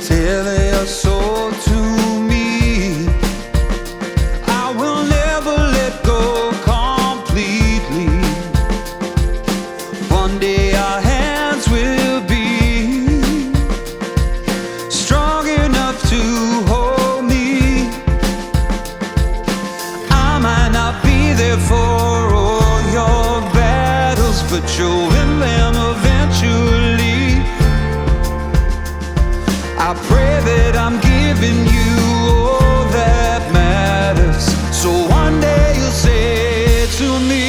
Tell your soul to me. I will never let go completely. One day our hands will be strong enough to hold me. I might not be there for all your battles, but you'll win them eventually. I pray that I'm giving you all that matters, so one day you'll say to me,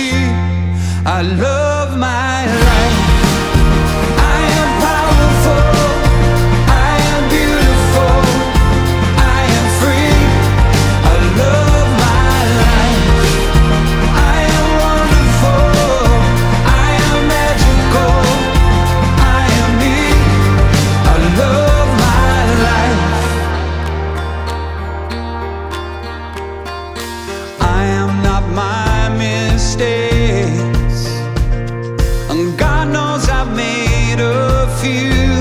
I love my life. I am powerful, I am beautiful, I am free. I love my life. I am wonderful, I am magical, I am me. I love my life. I am not my mistakes, and God knows I've made a few.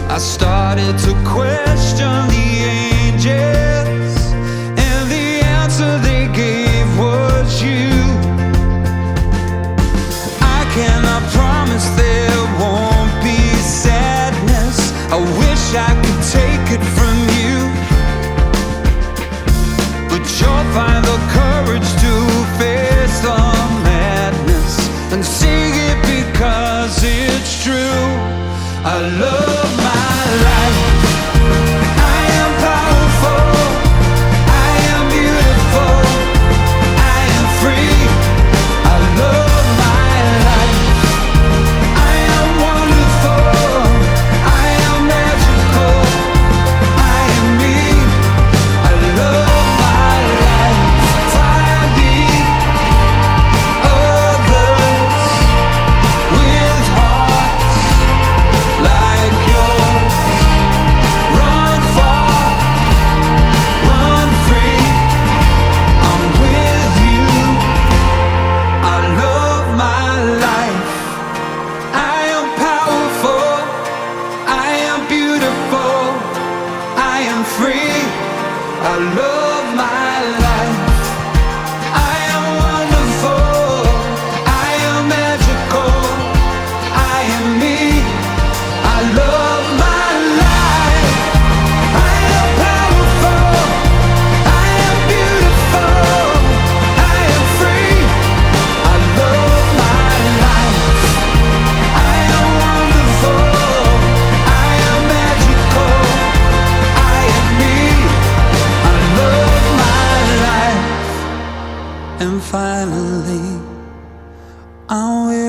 I started to question the angels, and the answer they gave was you. I cannot promise there won't be sadness. I wish I could take it from you, but you'll find the courage to face the madness and sing it because it's true. I love my life. I am powerful, I am beautiful, I am free. I love my life. I am wonderful, I am magical, I am me. I love my life. Find the others with hearts like yours. Run far, run free. I'm with you. I love my life. I am powerful, I am beautiful, I am free. I love my life. I am wonderful, I am magical, I am me. I love my life. I am powerful, I am beautiful, I am free. I love my life. I am wonderful, I am magical, I am me. I love my life. And finally, I'm with